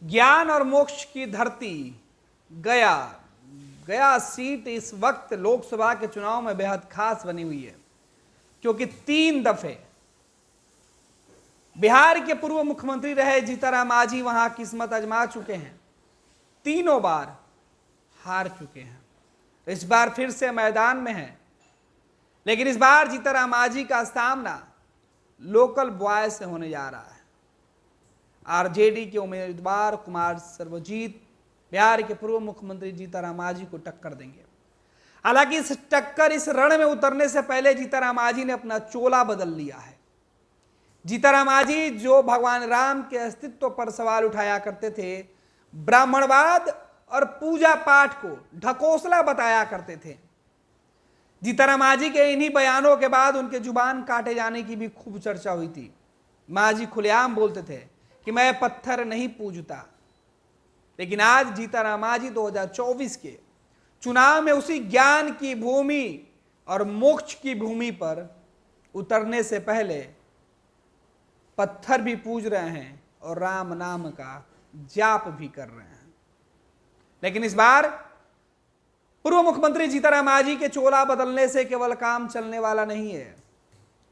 ज्ञान और मोक्ष की धरती गया। गया सीट इस वक्त लोकसभा के चुनाव में बेहद खास बनी हुई है, क्योंकि 3 दफे बिहार के पूर्व मुख्यमंत्री रहे जीतनराम मांझी वहां किस्मत आजमा चुके हैं, तीनों बार हार चुके हैं। इस बार फिर से मैदान में है, लेकिन इस बार जीतनराम मांझी का सामना लोकल बॉय से होने जा रहा है। आरजेडी के उम्मीदवार कुमार सर्वजीत बिहार के पूर्व मुख्यमंत्री जीतनराम मांझी को टक्कर देंगे। हालांकि इस रण में उतरने से पहले जीतनराम मांझी ने अपना चोला बदल लिया है। जीतनराम मांझी जो भगवान राम के अस्तित्व पर सवाल उठाया करते थे, ब्राह्मणवाद और पूजा पाठ को ढकोसला बताया करते थे। जीतनराम मांझी के इन्हीं बयानों के बाद उनके जुबान काटे जाने की भी खूब चर्चा हुई थी। मांझी खुलेआम बोलते थे कि मैं पत्थर नहीं पूजता, लेकिन आज जीतनराम मांझी 2024 के चुनाव में उसी ज्ञान की भूमि और मोक्ष की भूमि पर उतरने से पहले पत्थर भी पूज रहे हैं और राम नाम का जाप भी कर रहे हैं। लेकिन इस बार पूर्व मुख्यमंत्री जीतनराम मांझी के चोला बदलने से केवल काम चलने वाला नहीं है।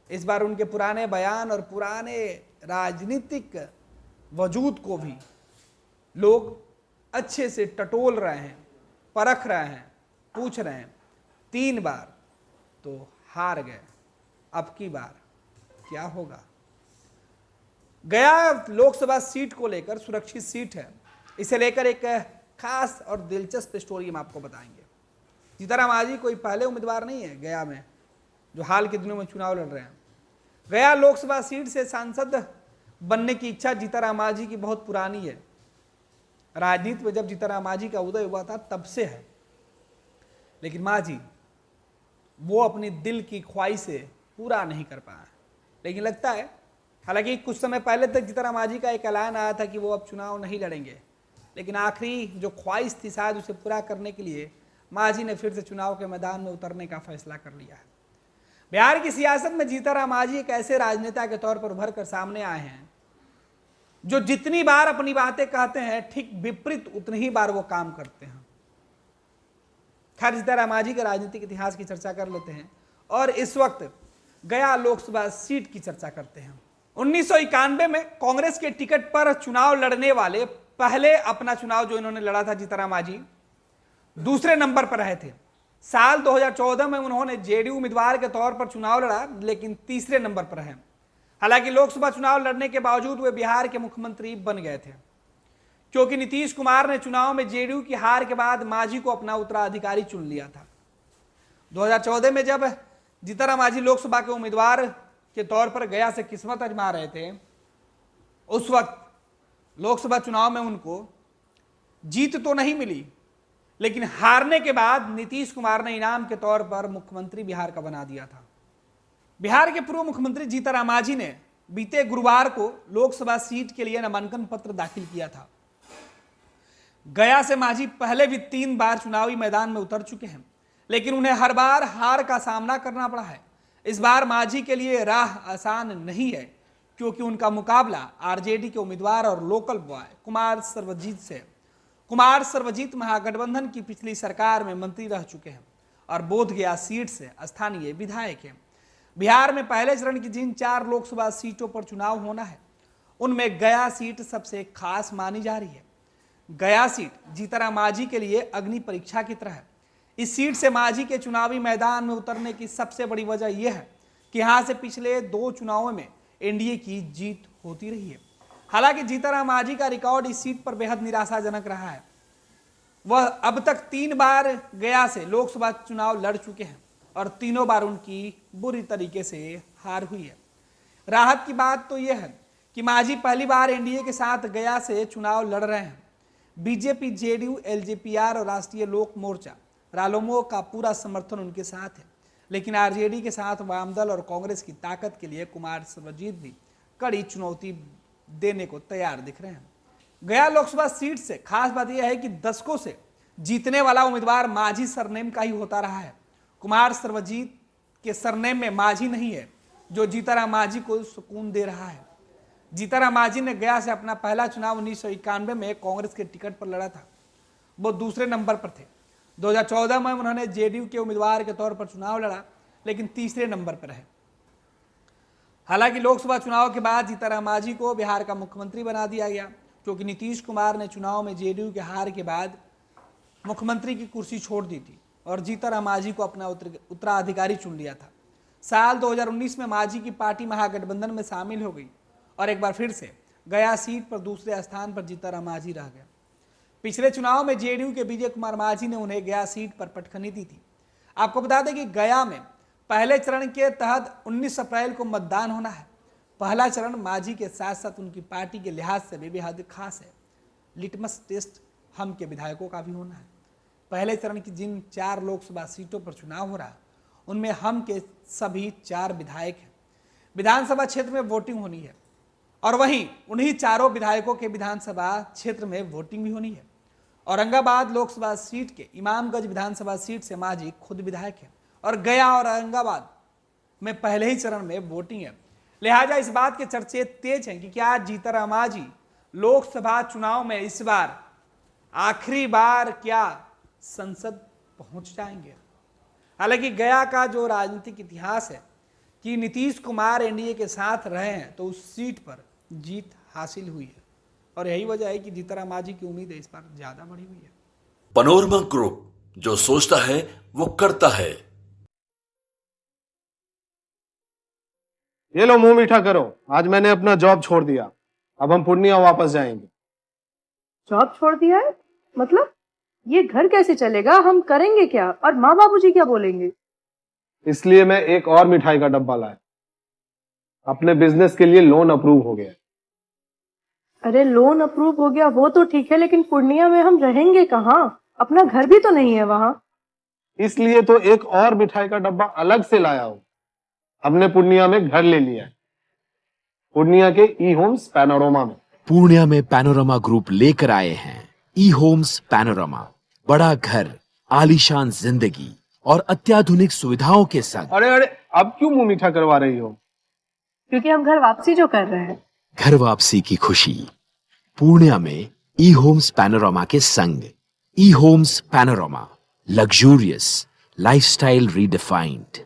इस बार उनके पुराने बयान और पुराने राजनीतिक वजूद को भी लोग अच्छे से टटोल रहे हैं, परख रहे हैं, पूछ रहे हैं। 3 बार तो हार गए, अब की बार क्या होगा? गया लोकसभा सीट को लेकर सुरक्षित सीट है। इसे लेकर एक खास और दिलचस्प स्टोरी हम आपको बताएंगे। जीतनराम मांझी कोई पहले उम्मीदवार नहीं है गया में जो हाल के दिनों में चुनाव लड़ रहे हैं। गया लोकसभा सीट से सांसद बनने की इच्छा जीतनराम मांझी की बहुत पुरानी है। राजनीति में जब जीतनराम मांझी का उदय हुआ था तब से है, लेकिन मांझी वो अपनी दिल की ख्वाहिश से पूरा नहीं कर पाया। लेकिन लगता है, हालांकि कुछ समय पहले तक जीतनराम मांझी का एक ऐलान आया था कि वो अब चुनाव नहीं लड़ेंगे, लेकिन आखिरी जो ख्वाहिश थी शायद उसे पूरा करने के लिए मांझी ने फिर से चुनाव के मैदान में उतरने का फैसला कर लिया है। बिहार की सियासत में जीतनराम मांझी एक ऐसे राजनेता के तौर पर उभर कर सामने आए हैं जो जितनी बार अपनी बातें कहते हैं ठीक विपरीत उतनी ही बार वो काम करते हैं। खैर, जीतनराम मांझी के राजनीतिक इतिहास की चर्चा कर लेते हैं और इस वक्त गया लोकसभा सीट की चर्चा करते हैं। 1991 में कांग्रेस के टिकट पर चुनाव लड़ने वाले पहले अपना चुनाव जो इन्होंने लड़ा था जीतनराम मांझी दूसरे नंबर पर रहे थे। साल 2014 में उन्होंने जेडीयू उम्मीदवार के तौर पर चुनाव लड़ा, लेकिन तीसरे नंबर पर रहे। हालांकि लोकसभा चुनाव लड़ने के बावजूद वे बिहार के मुख्यमंत्री बन गए थे, क्योंकि नीतीश कुमार ने चुनाव में जेडीयू की हार के बाद मांझी को अपना उत्तराधिकारी चुन लिया था। 2014 में जब जीतनराम मांझी लोकसभा के उम्मीदवार के तौर पर गया से किस्मत आजमा रहे थे, उस वक्त लोकसभा चुनाव में उनको जीत तो नहीं मिली, लेकिन हारने के बाद नीतीश कुमार ने इनाम के तौर पर मुख्यमंत्री बिहार का बना दिया था। बिहार के पूर्व मुख्यमंत्री जीतनराम मांझी ने बीते गुरुवार को लोकसभा सीट के लिए नामांकन पत्र दाखिल किया था। गया से मांझी पहले भी 3 बार चुनावी मैदान में उतर चुके हैं, लेकिन उन्हें हर बार हार का सामना करना पड़ा है। इस बार मांझी के लिए राह आसान नहीं है, क्योंकि उनका मुकाबला आरजेडी के उम्मीदवार और लोकल बॉय कुमार सर्वजीत से। कुमार सर्वजीत महागठबंधन की पिछली सरकार में मंत्री रह चुके हैं और बोधगया सीट से स्थानीय विधायक हैं। बिहार में पहले चरण की जिन 4 लोकसभा सीटों पर चुनाव होना है, उनमें गया सीट सबसे खास मानी जा रही है। गया सीट जीतनराम मांझी के लिए अग्नि परीक्षा की तरह है। इस सीट से मांझी के चुनावी मैदान में उतरने की सबसे बड़ी वजह यह है कि यहां से पिछले 2 चुनावों में एनडीए की जीत होती रही है। हालांकि जीतनराम मांझी का रिकॉर्ड इस सीट पर बेहद निराशाजनक रहा है। वह अब तक 3 बार गया से लोकसभा चुनाव लड़ चुके हैं और तीनों बार उनकी बुरी तरीके से हार हुई है। राहत की बात तो यह है कि मांझी पहली बार एनडीए के साथ गया से चुनाव लड़ रहे हैं। बीजेपी, जेडीयू, एलजेपीआर और राष्ट्रीय लोक मोर्चा रालोमो का पूरा समर्थन उनके साथ है, लेकिन आरजेडी के साथ वामदल और कांग्रेस की ताकत के लिए कुमार सर्वजीत भी कड़ी चुनौती देने को तैयार दिख रहे हैं। गया लोकसभा सीट से खास बात यह है कि दशकों से जीतने वाला उम्मीदवार मांझी सरनेम का ही होता रहा है। कुमार सर्वजीत के सरनेम में मांझी नहीं है, जो जीतनराम मांझी को सुकून दे रहा है। जीतनराम मांझी ने गया से अपना पहला चुनाव 1991 में कांग्रेस के टिकट पर लड़ा था। वो दूसरे नंबर पर थे। 2014 में उन्होंने जेडीयू के उम्मीदवार के तौर पर चुनाव लड़ा, लेकिन तीसरे नंबर पर रहे। हालांकि लोकसभा चुनाव के बाद जीतनराम मांझी को बिहार का मुख्यमंत्री बना दिया गया, क्योंकि नीतीश कुमार ने चुनाव में जेडीयू के हार के बाद मुख्यमंत्री की कुर्सी छोड़ दी थी और जीतनराम मांझी को अपना उत्तराधिकारी चुन लिया था। साल 2019 में मांझी की पार्टी महागठबंधन में शामिल हो गई और एक बार फिर से गया सीट पर दूसरे स्थान पर जीतनराम मांझी रह गया। पिछले चुनाव में जेडीयू के विजय कुमार मांझी ने उन्हें गया सीट पर पटखनी दी थी। आपको बता दें कि गया में पहले चरण के तहत 19 अप्रैल को मतदान होना है। पहला चरण मांझी के साथ साथ उनकी पार्टी के लिहाज से भी बेहद खास है। लिटमस टेस्ट हम के विधायकों का भी होना है। पहले चरण की जिन 4 लोकसभा सीटों पर चुनाव हो रहा है, उनमें हम के सभी 4 विधायक हैं। विधानसभा क्षेत्र में वोटिंग होनी है और वहीं उन्हीं चारों विधायकों के विधानसभा क्षेत्र में वोटिंग भी होनी है। औरंगाबाद लोकसभा सीट के इमामगंज विधानसभा सीट से मांझी खुद विधायक है और गया और औरंगाबाद में पहले ही चरण में वोटिंग है। लिहाजा इस बात के चर्चे तेज हैं कि क्या जीतनराम मांझी लोकसभा चुनाव में इस बार आखिरी बार क्या संसद पहुंच जाएंगे। हालांकि गया का जो राजनीतिक इतिहास है कि नीतीश कुमार एनडीए के साथ रहे हैं, तो उस सीट पर जीत हासिल हुई है और यही वजह है कि जीतनराम मांझी की उम्मीद इस बार ज्यादा बढ़ी हुई है। पैनोरमा ग्रुप, जो सोचता है वो करता है। ये लो मुंह मीठा करो, आज मैंने अपना जॉब छोड़ दिया। अब हम पूर्णिया वापस जाएंगे। जॉब छोड़ दिया है? मतलब ये घर कैसे चलेगा? हम करेंगे क्या? और माँ बाबूजी क्या बोलेंगे? इसलिए मैं एक और मिठाई का डब्बा लाया। अपने बिजनेस के लिए लोन अप्रूव हो गया। अरे लोन अप्रूव हो गया वो तो ठीक है, लेकिन पूर्णिया में हम रहेंगे कहाँ? अपना घर भी तो नहीं है वहाँ। इसलिए तो एक और मिठाई का डब्बा अलग से लाया हूँ। हमने पूर्णिया में घर ले लिया है, पूर्णिया के ई होम्स पैनोरमा में। पूर्णिया में पैनोरमा ग्रुप लेकर आए हैं ई होम्स पैनोरमा। बड़ा घर, आलीशान जिंदगी और अत्याधुनिक सुविधाओं के संग। अरे अब क्यों मुंह मीठा करवा रही हो? क्योंकि हम घर वापसी जो कर रहे हैं। घर वापसी की खुशी पूर्णिया में ई होम्स पैनोरमा के संग। ई Homes Panorama, luxurious lifestyle redefined.